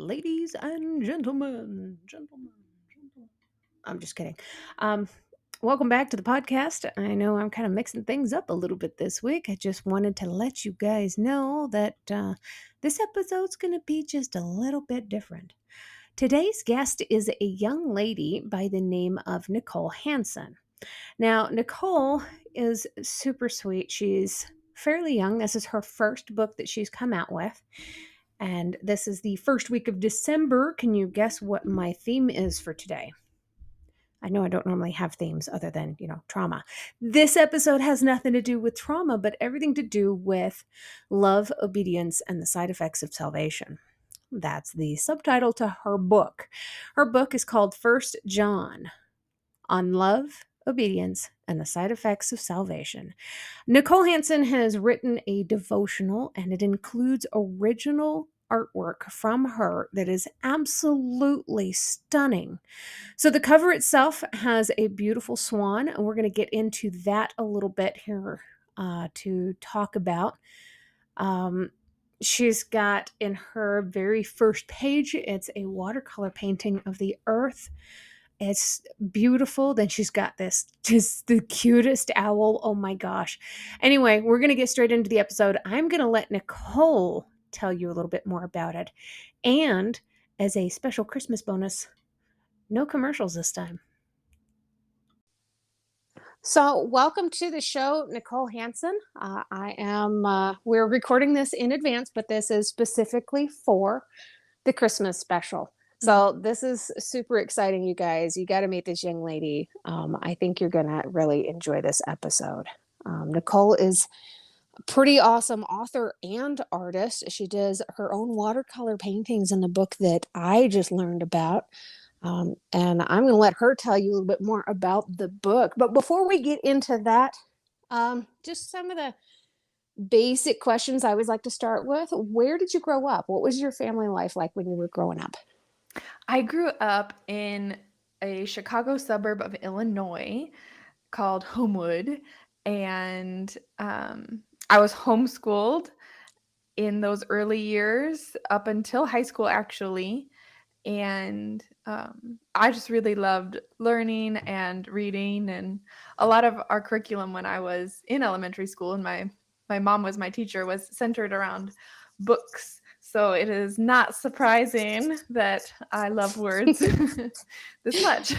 Ladies and gentlemen. I'm just kidding. Um, Welcome back to the podcast. I know I'm kind of mixing things up a little bit this week. I just wanted to let you guys know that this episode's going to be just a little bit different. Today's guest is a young lady by the name of Nicole Hanson. Now, Nicole is super sweet. She's fairly young. This is her first book that she's come out with. And this is the first week of December. Can you guess what my theme is for today? I know I don't normally have themes other than, trauma. This episode has nothing to do with trauma, but everything to do with love, obedience, and the side effects of salvation. That's the subtitle to her book. Her book is called First John on Love, Obedience, and the Side Effects of Salvation. Nicole Hanson has written a devotional, and it includes original artwork from her that is absolutely stunning. So the cover itself has a beautiful swan, and we're going to get into that a little bit here to talk about. She's got in her very first page, it's a watercolor painting of the earth. It's beautiful. Then she's got this, just the cutest owl. Oh my gosh. Anyway, we're going to get straight into the episode. I'm going to let Nicole tell you a little bit more about it. And as a special Christmas bonus, no commercials this time. So, welcome to the show, Nicole Hanson. We're recording this in advance, but this is specifically for the Christmas special. So this is super exciting, you guys. You got to meet this young lady. I think you're going to really enjoy this episode. Nicole is a pretty awesome author and artist. She does her own watercolor paintings in the book that I just learned about. And I'm going to let her tell you a little bit more about the book. But before we get into that, just some of the basic questions I always like to start with. Where did you grow up? What was your family life like when you were growing up? I grew up in a Chicago suburb of Illinois called Homewood, and I was homeschooled in those early years up until high school, actually. And I just really loved learning and reading, and a lot of our curriculum when I was in elementary school, and my mom was my teacher, was centered around books. So it is not surprising that I love words this much.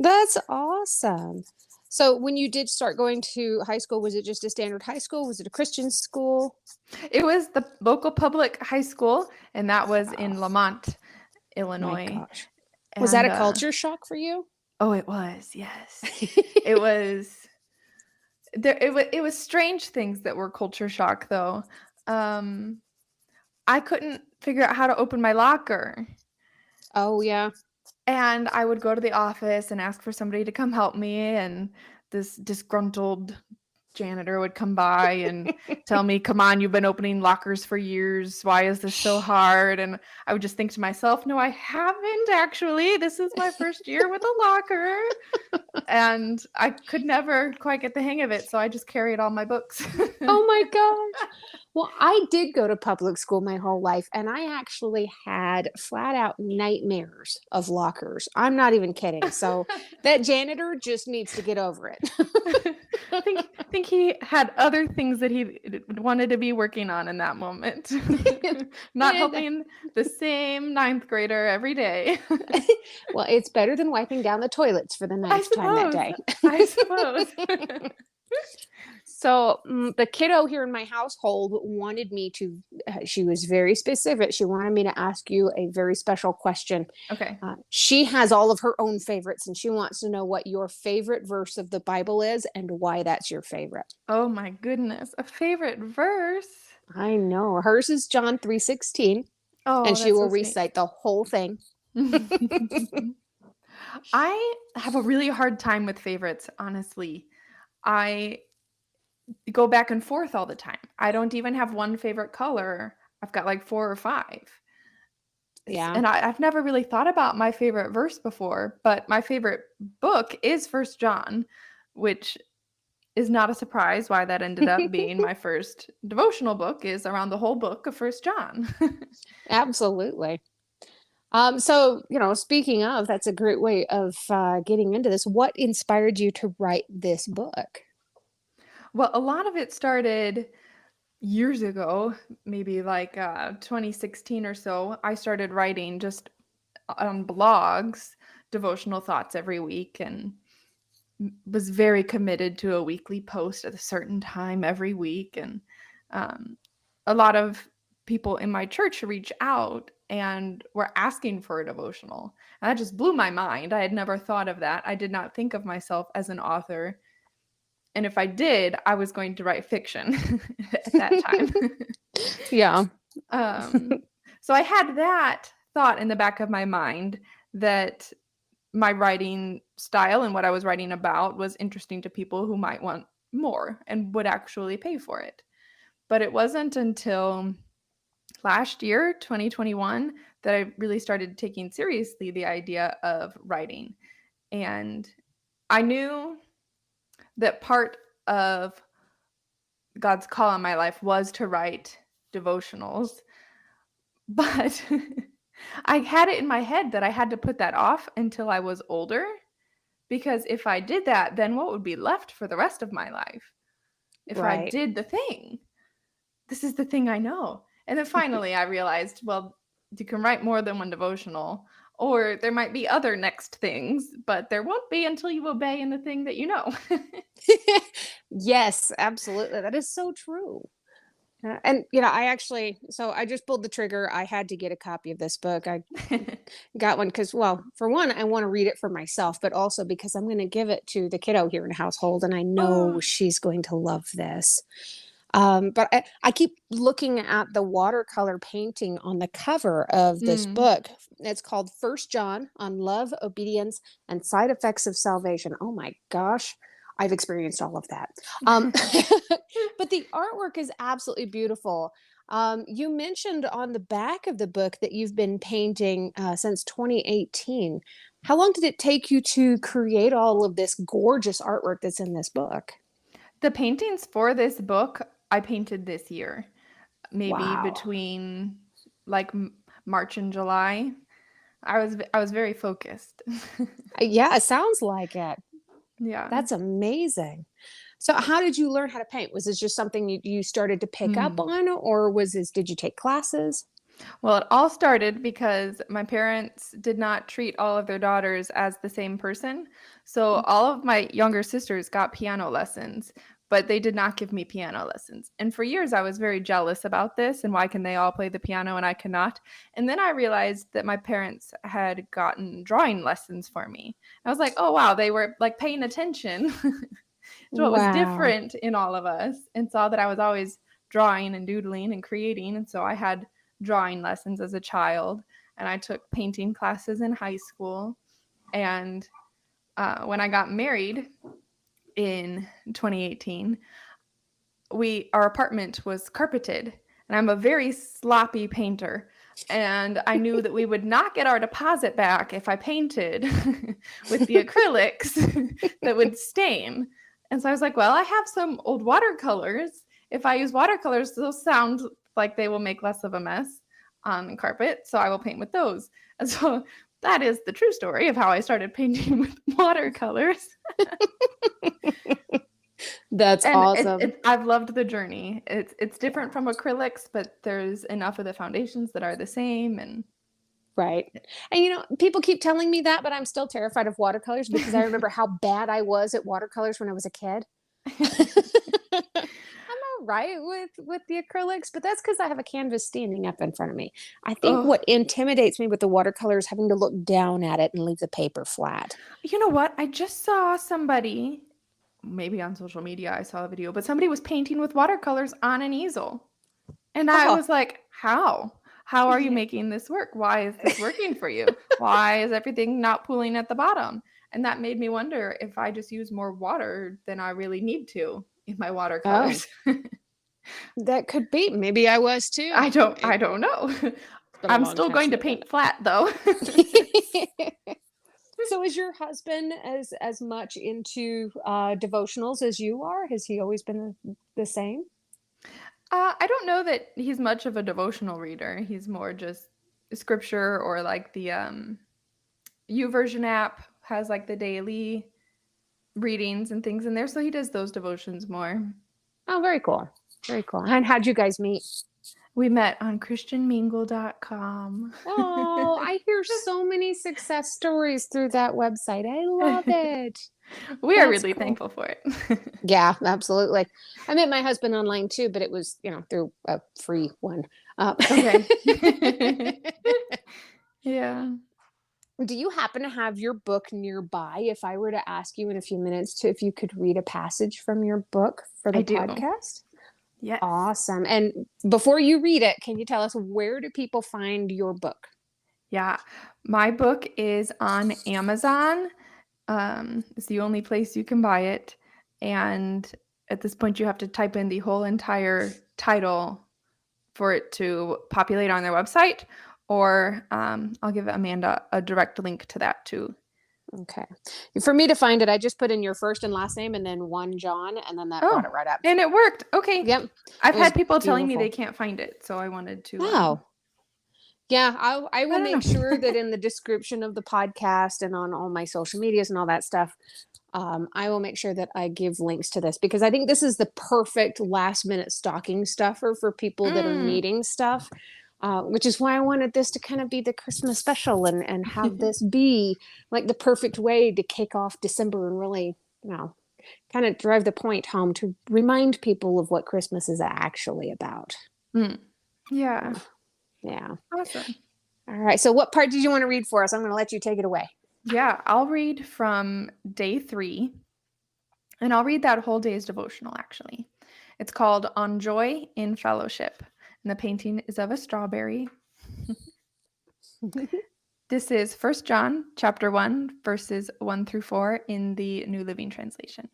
That's awesome. So when you did start going to high school, was it just a standard high school? Was it a Christian school? It was the local public high school, and that was Wow. in Lamont, My Illinois. gosh. Was that And a culture shock for you? oh, it was, yes. It was it was strange things that were culture shock, though. I couldn't figure out how to open my locker. Oh, yeah. And I would go to the office and ask for somebody to come help me, and this disgruntled janitor would come by and tell me, "Come on, you've been opening lockers for years. Why is this so hard?" And I would just think to myself, "No, I haven't actually. This is my first year with a locker." And I could never quite get the hang of it, so I just carried all my books. Oh my gosh. Well, I did go to public school my whole life, and I actually had flat out nightmares of lockers. I'm not even kidding. So that janitor just needs to get over it. I think he had other things that he wanted to be working on in that moment. Not Yeah, helping the same ninth grader every day. well, it's better than wiping down the toilets for the I ninth time that suppose. day. I suppose. So the kiddo here in my household wanted me to, she was very specific. She wanted me to ask you a very special question. Okay. She has all of her own favorites, and she wants to know what your favorite verse of the Bible is and why that's your favorite. Oh my goodness. A favorite verse? I know. Hers is John 3:16, and Oh, she that's will so sweet. recite the whole thing. I have a really hard time with favorites, honestly. I go back and forth all the time. I don't even have one favorite color. I've got like 4 or 5. Yeah. And I've never really thought about my favorite verse before, but my favorite book is First John, which is not a surprise why that ended up being my first devotional book is around the whole book of First John. Absolutely. So, speaking of, that's a great way of getting into this. What inspired you to write this book? Well, a lot of it started years ago, maybe like 2016 or so. I started writing just on blogs, devotional thoughts every week, and was very committed to a weekly post at a certain time every week. And um, a lot of people in my church reach out and were asking for a devotional. And that just blew my mind. I had never thought of that. I did not think of myself as an author. And if I did, I was going to write fiction at that time. Yeah. um, so I had that thought in the back of my mind that my writing style and what I was writing about was interesting to people who might want more and would actually pay for it. But it wasn't until last year, 2021, that I really started taking seriously the idea of writing. And I knew that part of God's call on my life was to write devotionals, but I had it in my head that I had to put that off until I was older, because if I did that, then what would be left for the rest of my life? If I Right. did the thing, this is the thing I know. And then finally I realized, well, you can write more than one devotional, or there might be other next things, but there won't be until you obey in the thing that you know. Yes, absolutely. That is so true. And I just pulled the trigger. I had to get a copy of this book. I got one because, well, for one, I want to read it for myself, but also because I'm going to give it to the kiddo here in the household, and I know Oh. she's going to love this. But I keep looking at the watercolor painting on the cover of this Mm. book. It's called First John on Love, Obedience, and Side Effects of Salvation. Oh my gosh, I've experienced all of that. Um, but the artwork is absolutely beautiful. You mentioned on the back of the book that you've been painting since 2018. How long did it take you to create all of this gorgeous artwork that's in this book? The paintings for this book I painted this year, maybe Wow. between like March and July. I was very focused. Yeah, it sounds like it. Yeah. That's amazing. So how did you learn how to paint? Was this just something you started to pick up Mm. on, or did you take classes? Well, it all started because my parents did not treat all of their daughters as the same person. So all of my younger sisters got piano lessons, but they did not give me piano lessons. And for years I was very jealous about this, and why can they all play the piano and I cannot? And then I realized that my parents had gotten drawing lessons for me. I was like, "Oh wow, they were like paying attention to what was Wow. different in all of us, and saw that I was always drawing and doodling and creating." And so I had drawing lessons as a child, and I took painting classes in high school. And when I got married in 2018, our apartment was carpeted, and I'm a very sloppy painter. And I knew that we would not get our deposit back if I painted with the acrylics that would stain. And so I was like, well, I have some old watercolors. If I use watercolors, those sound like they will make less of a mess on the carpet. So I will paint with those. And so that is the true story of how I started painting with watercolors. That's And awesome. I've loved the journey. It's different from acrylics, but there's enough of the foundations that are the same. And Right. And people keep telling me that, but I'm still terrified of watercolors because I remember how bad I was at watercolors when I was a kid. I'm all right with the acrylics, but that's because I have a canvas standing up in front of me. I think Oh, what intimidates me with the watercolor is having to look down at it and leave the paper flat. you know what? I just saw somebody, maybe on social media, I saw a video, but somebody was painting with watercolors on an easel. And I Oh, was like, how? How are you yeah. making this work? Why is this working for you? Why is everything not pooling at the bottom? And that made me wonder if I just use more water than I really need to in my Oh, watercolors. that could be. Maybe I was too. I don't know. It's been a I'm long still time going since to I've done paint flat though. it. So is your husband as much into devotionals as you are? Has he always been the same? I don't know that he's much of a devotional reader. He's more just scripture, or like the YouVersion app has like the daily readings and things in there. So he does those devotions more. Oh, very cool. Very cool. And how'd you guys meet? We met on christianmingle.com. Oh, I hear so many success stories through that website. I love it. We are That's really cool. thankful for it. Yeah, absolutely. I met my husband online too, but it was, through a free one. Okay. Yeah. Do you happen to have your book nearby? If I were to ask you in a few minutes if you could read a passage from your book for I the do. podcast? Yes. Awesome. And before you read it, can you tell us where do people find your book? Yeah. My book is on Amazon. It's the only place you can buy it. And at this point, you have to type in the whole entire title for it to populate on their website. Or I'll give Amanda a direct link to that too. Okay. For me to find it, I just put in your first and last name and then one John, and then that brought Oh, it right up. and it worked. Okay. Yep. I've It was had people telling me they beautiful. can't find it. So I wanted to, Oh, yeah. I I will don't make sure that know. in the description of the podcast and on all my social medias and all that stuff, I will make sure that I give links to this because I think this is the perfect last minute stocking stuffer for people that are Mm. needing stuff. Which is why I wanted this to kind of be the Christmas special and have this be like the perfect way to kick off December and really, kind of drive the point home to remind people of what Christmas is actually about. Mm. Yeah. Yeah. Awesome. All right. So, what part did you want to read for us? I'm going to let you take it away. Yeah. I'll read from day 3, and I'll read that whole day's devotional actually. It's called On Joy in Fellowship, and the painting is of a strawberry. This is 1 John chapter 1 verses 1 through 4 in the New Living Translation.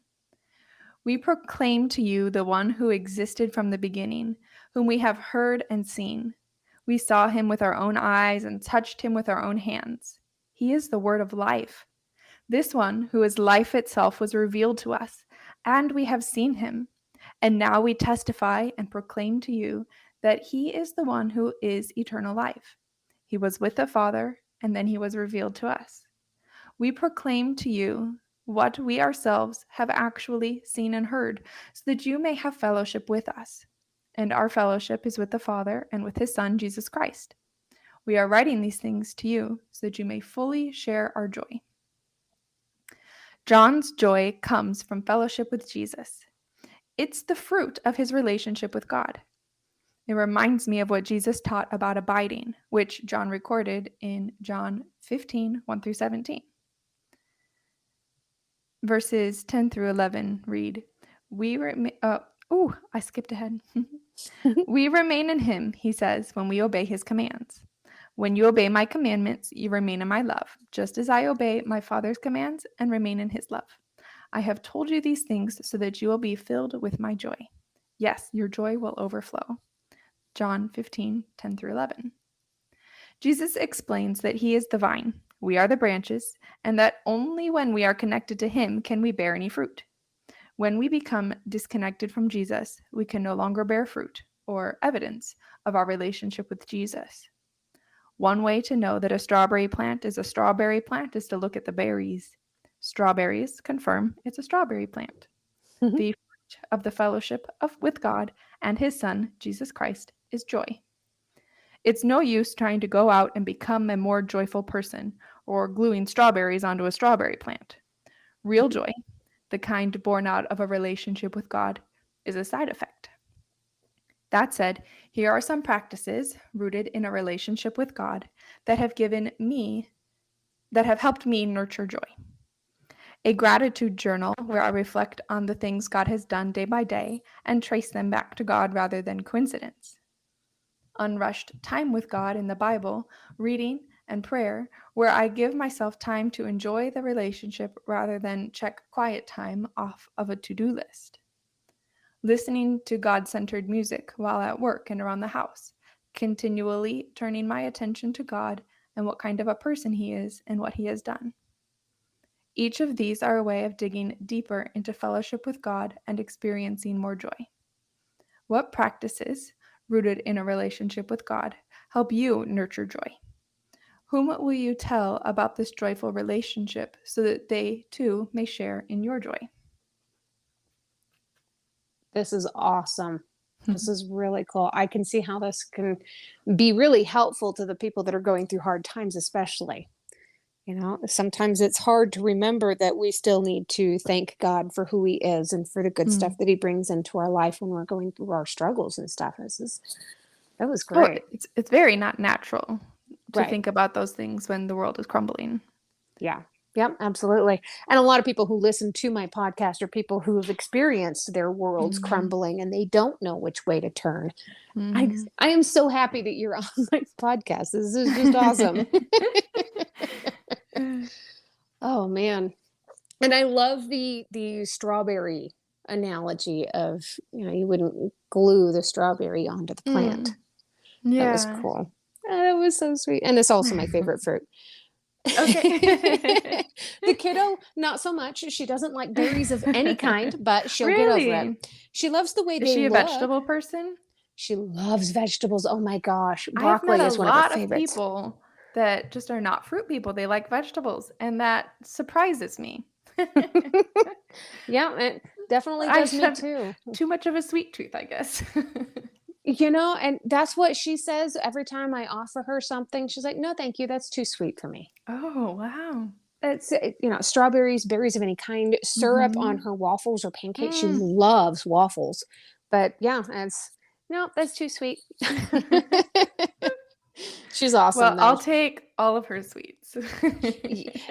We proclaim to you the one who existed from the beginning, whom we have heard and seen. We saw him with our own eyes and touched him with our own hands. He is the word of life. This one, who is life itself, was revealed to us, and we have seen him. And now we testify and proclaim to you that he is the one who is eternal life. He was with the Father, and then he was revealed to us. We proclaim to you what we ourselves have actually seen and heard, so that you may have fellowship with us. And our fellowship is with the Father and with his Son, Jesus Christ. We are writing these things to you so that you may fully share our joy. John's joy comes from fellowship with Jesus. It's the fruit of his relationship with God. It reminds me of what Jesus taught about abiding, which John recorded in John 15, 1 through 17. Verses 10 through 11 read, I skipped ahead. We remain in him, he says, when we obey his commands. When you obey my commandments, you remain in my love, just as I obey my Father's commands and remain in his love. I have told you these things so that you will be filled with my joy. Yes, your joy will overflow. John 15, 10 through 11. Jesus explains that he is the vine, we are the branches, and that only when we are connected to him can we bear any fruit. When we become disconnected from Jesus, we can no longer bear fruit or evidence of our relationship with Jesus. One way to know that a strawberry plant is a strawberry plant is to look at the berries. Strawberries confirm it's a strawberry plant. The fruit of the fellowship with God and his Son, Jesus Christ, is joy. It's no use trying to go out and become a more joyful person or gluing strawberries onto a strawberry plant. Real joy, the kind born out of a relationship with God, is a side effect. That said, here are some practices rooted in a relationship with God that have helped me nurture joy. A gratitude journal where I reflect on the things God has done day by day and trace them back to God rather than coincidence. Unrushed time with God in the Bible, reading and prayer, where I give myself time to enjoy the relationship rather than check quiet time off of a to-do list. Listening to God-centered music while at work and around the house, continually turning my attention to God and what kind of a person he is and what he has done. Each of these are a way of digging deeper into fellowship with God and experiencing more joy. What practices, rooted in a relationship with God, help you nurture joy? Whom will you tell about this joyful relationship so that they too may share in your joy? This is awesome. This is really cool. I can see how this can be really helpful to the people that are going through hard times, especially. Sometimes it's hard to remember that we still need to thank God for who He is and for the good stuff Mm. that He brings into our life when we're going through our struggles and stuff. That was Oh, great. it's very not natural to Right. think about those things when the world is crumbling. Yeah. Yep, absolutely. And a lot of people who listen to my podcast are people who have experienced their worlds Mhm. crumbling and they don't know which way to turn. I Mhm. I am so happy that you're on my podcast. This is just awesome. Oh man. And I love the strawberry analogy of, you wouldn't glue the strawberry onto the plant. Mm. That was Yeah. cool. That was so sweet. And it's also my favorite fruit. Okay. The kiddo, not so much. She doesn't like berries of any kind, but she'll get over it. Really? She loves the way Is they she a look. vegetable person? She loves vegetables. Oh my gosh. I have met Broccoli a is one of her lot of favorites. people that just are not fruit people. They like vegetables, and that surprises me. Yeah, it definitely I does just me have too. too much of a sweet tooth, I guess. And that's what she says every time I offer her something. She's like, "No, thank you. That's too sweet for me." Oh, wow. Strawberries, berries of any kind, syrup on Mhm. her waffles or pancakes. She Mm. loves waffles. But yeah, no, that's too sweet. She's awesome Well, though. I'll take all of her sweets.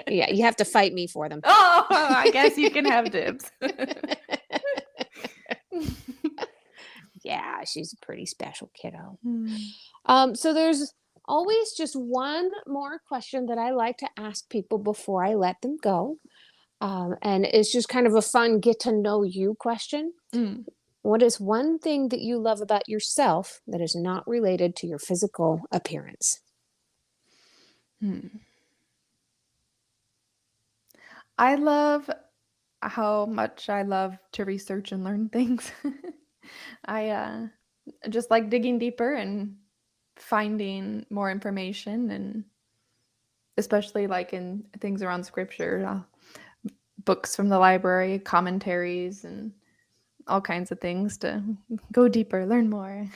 Yeah, you have to fight me for them. Oh, I guess you can have dibs. Yeah, she's a pretty special kiddo. Mm. So there's always just one more question that I like to ask people before I let them go. And it's just kind of a fun get to know you question. Mm. What is one thing that you love about yourself that is not related to your physical appearance? Hmm. I love how much I love to research and learn things. I just like digging deeper and finding more information, and especially like in things around scripture, books from the library, commentaries, and all kinds of things to go deeper, learn more.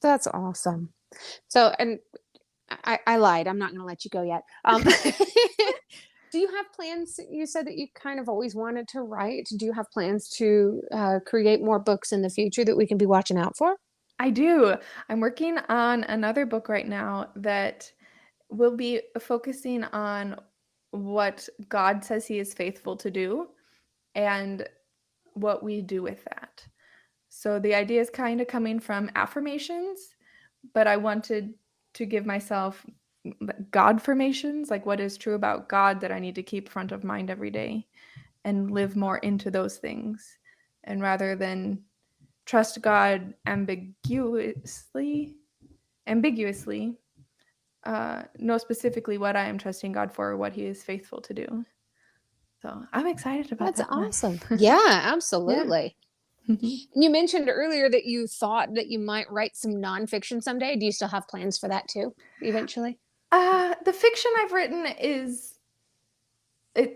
That's awesome. So, and I lied. I'm not going to let you go yet. Do you have plans? You said that you kind of always wanted to write. Do you have plans to create more books in the future that we can be watching out for? I do. I'm working on another book right now that will be focusing on what God says He is faithful to do and what we do with that. So the idea is kind of coming from affirmations, but I wanted to give myself God formations, like what is true about God that I need to keep front of mind every day and live more into those things. And rather than trust God ambiguously, know specifically what I am trusting God for or what He is faithful to do. So I'm excited about That's that one. awesome. Yeah, Yeah. absolutely. And you mentioned earlier that you thought that you might write some nonfiction someday. Do you still have plans for that too, eventually? The fiction I've written is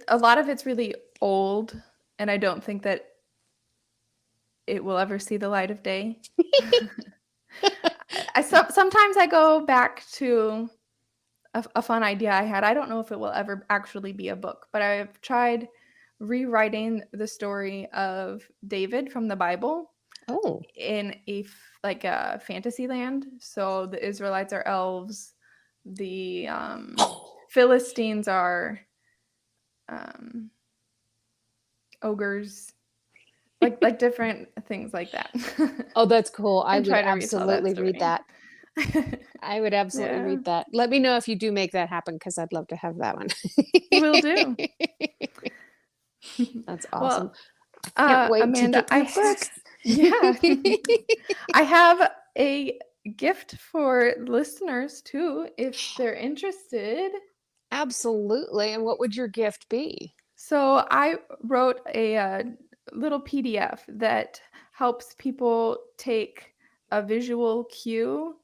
a lot of it's really old, and I don't think that it will ever see the light of day. Sometimes I go back to a fun idea I had. I don't know if it will ever actually be a book, but I've tried rewriting the story of David from the Bible Oh, in like a fantasy land. So the Israelites are elves, the Philistines are um, ogres, like different things like that, oh, that's cool. I and would try to retell that absolutely read story. that. I would absolutely Yeah, read that. Let me know if you do make that happen because I'd love to have that one. will do. That's awesome. Well, Can't wait to Amanda, get your book. yeah, I have a gift for listeners too, if they're interested. Absolutely. And what would your gift be? So I wrote a little PDF that helps people take a visual cue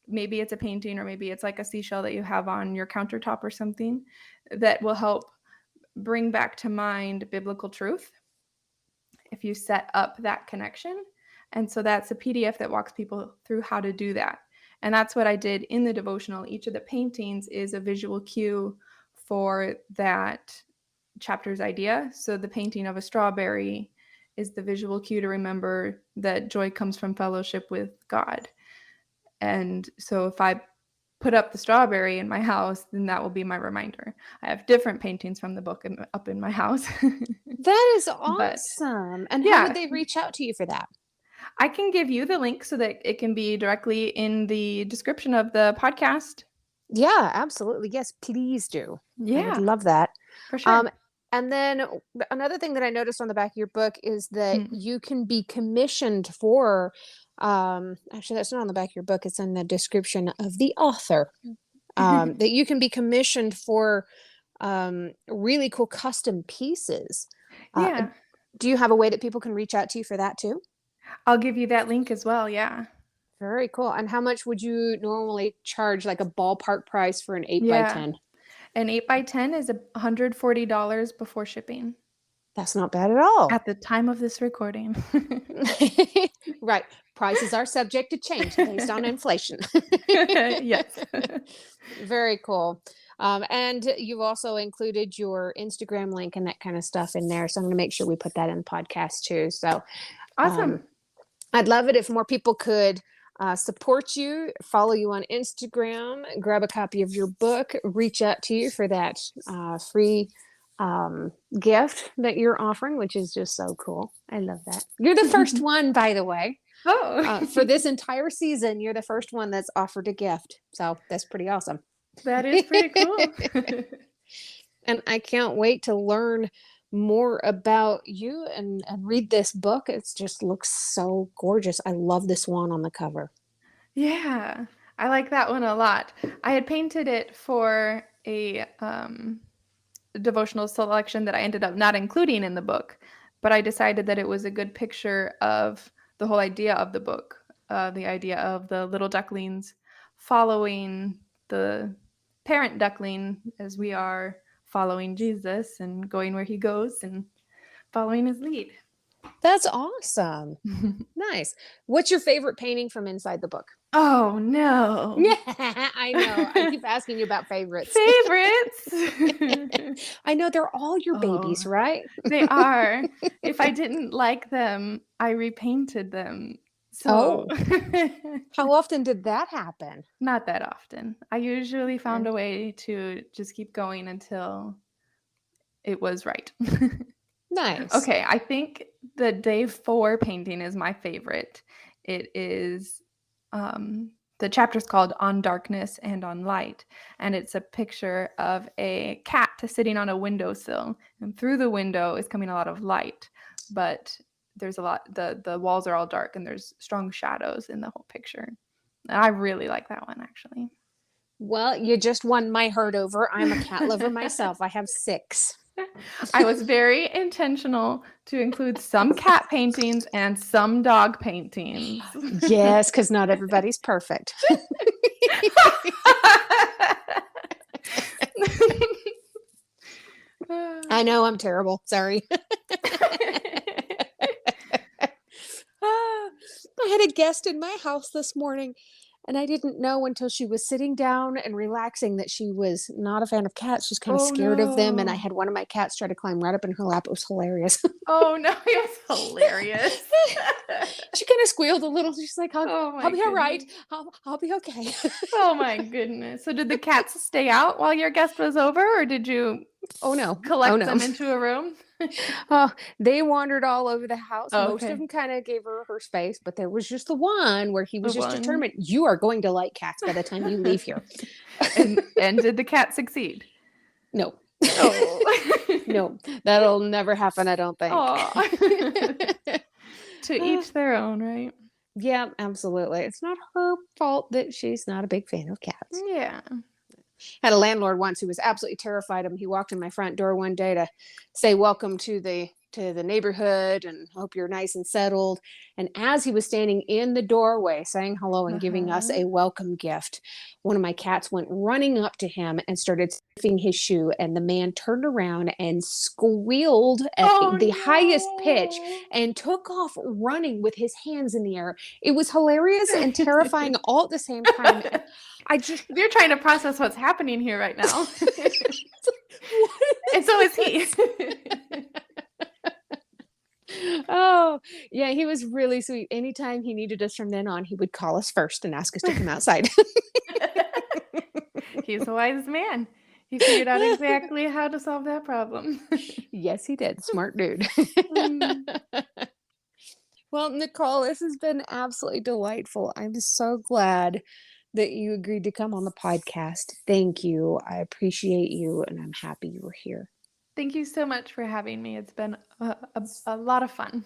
maybe it's a painting or maybe it's like a seashell that you have on your countertop or something that will help bring back to mind biblical truth if you set up that connection. And so that's a PDF that walks people through how to do that. And that's what I did in the devotional. Each of the paintings is a visual cue for that chapter's idea. So the painting of a strawberry is the visual cue to remember that joy comes from fellowship with God. And so if I put up the strawberry in my house, then that will be my reminder. I have different paintings from the book up in my house. That is But awesome. And how would yeah, they reach out to you for that? I can give you the link so that it can be directly in the description of the podcast. Yeah, absolutely. Yes, please do. I would Yeah, love that. for sure. Um, and then another thing that I noticed on the back of your book is that Mm. you can be commissioned for, actually, that's not on the back of your book, it's in the description of the author, that you can be commissioned for really cool custom pieces. Uh, Yeah, do you have a way that people can reach out to you for that too? I'll give you that link as well. Yeah. Very cool. And how much would you normally charge, like a ballpark price for an 8 by Yeah. 10? An 8 by 10 is $140 before shipping That's not bad at all. at the time of this recording. Right. Prices are subject to change based on inflation. Yes. Very cool. And you've also included your Instagram link and that kind of stuff in there. So I'm going to make sure we put that in the podcast too. So um, Awesome. I'd love it if more people could support you, follow you on Instagram, grab a copy of your book, reach out to you for that free gift that you're offering, which is just so cool. I love that. You're the first one, by the way. Oh, For this entire season, you're the first one that's offered a gift. So that's pretty awesome. that is pretty cool. And I can't wait to learn more about you and read this book. It just looks so gorgeous. I love this one on the cover. Yeah, I like that one a lot. I had painted it for a devotional selection that I ended up not including in the book, but I decided that it was a good picture of the whole idea of the book, the idea of the little ducklings following the parent duckling as we are following Jesus and going where he goes and following his lead. That's awesome. Nice. What's your favorite painting from inside the book? Oh no. Yeah, I know. I keep asking you about favorites. Favorites? I know they're all your Oh, babies, right? they are. If I didn't like them, I repainted them. So Oh, how often did that happen? not that often. I usually Eh, found a way to just keep going until it was right. Nice. Okay, I think the day 4 painting is my favorite. It is the chapter's called On Darkness and on Light, and it's a picture of a cat sitting on a windowsill, and through the window is coming a lot of light, but there's a lot the walls are all dark and there's strong shadows in the whole picture. And I really like that one actually. Well, you just won my heart over. I'm a cat lover myself. I have 6. I was very intentional to include some cat paintings and some dog paintings. Yes, because not everybody's perfect. I know I'm terrible. Sorry. I had a guest in my house this morning, and I didn't know until she was sitting down and relaxing that she was not a fan of cats. She's kind of Oh scared of them. And I no. had one of my cats try to climb right up in her lap. It was hilarious. Oh no, it's hilarious. She kind of squealed a little. She's like, Oh I'll my be all right. goodness. I'll be okay. Oh my goodness. So did the cats stay out while your guest was over, or did you Oh no. Oh collect no. them into a room? Oh, they wandered all over the house. Oh, Most of okay. them kind of gave her space, but there was just the one where he The was just one. determined, you are going to like cats by the time you leave here. And did the cat succeed? No. Oh. No, that'll never happen, I don't think. Aw. To each their own, right? Yeah, absolutely. It's not her fault that she's not a big fan of cats. Yeah. Had a landlord once who was absolutely terrified of him. He walked in my front door one day to say welcome to the to the neighborhood and hope you're nice and settled. And as he was standing in the doorway saying hello and giving us Uh-huh. a welcome gift, one of my cats went running up to him and started sniffing his shoe. And the man turned around and squealed at Oh the highest pitch no. and took off running with his hands in the air. It was hilarious and terrifying all at the same time. And I just, You're trying to process what's happening here right now. what And is so is he. this? Oh, yeah, he was really sweet. Anytime he needed us from then on, he would call us first and ask us to come outside. He's a wise man. He figured out exactly how to solve that problem. Yes, he did. Smart dude. Mm. Well, Nicole, this has been absolutely delightful. I'm so glad that you agreed to come on the podcast. Thank you. I appreciate you, and I'm happy you were here. Thank you so much for having me. It's been a lot of fun.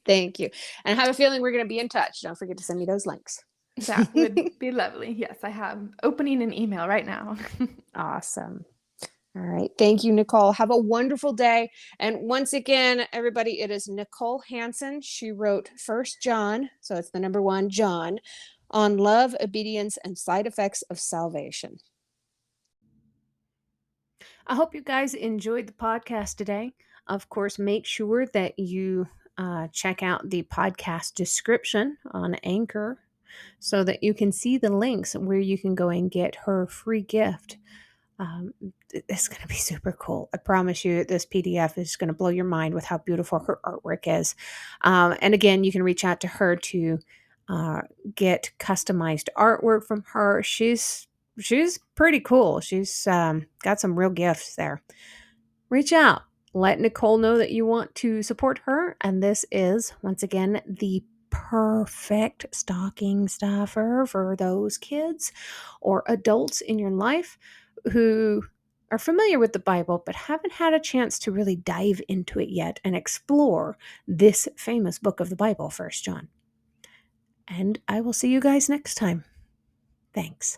Thank you. And I have a feeling we're going to be in touch. Don't forget to send me those links. That would be lovely. Yes, I have opening an email right now. Awesome. All right. Thank you, Nicole. Have a wonderful day. And once again, everybody, it is Nicole Hanson. She wrote First John, so it's the number one, John, on love, obedience, and side effects of salvation. I hope you guys enjoyed the podcast today. Of course, make sure that you check out the podcast description on Anchor so that you can see the links where you can go and get her free gift. Um, it's going to be super cool. I promise you, this PDF is going to blow your mind with how beautiful her artwork is. And again, you can reach out to her to uh, get customized artwork from her. She's pretty cool. She's got some real gifts there. Reach out. Let Nicole know that you want to support her. And this is, once again, the perfect stocking stuffer for those kids or adults in your life who are familiar with the Bible but haven't had a chance to really dive into it yet and explore this famous book of the Bible, First John. And I will see you guys next time. Thanks.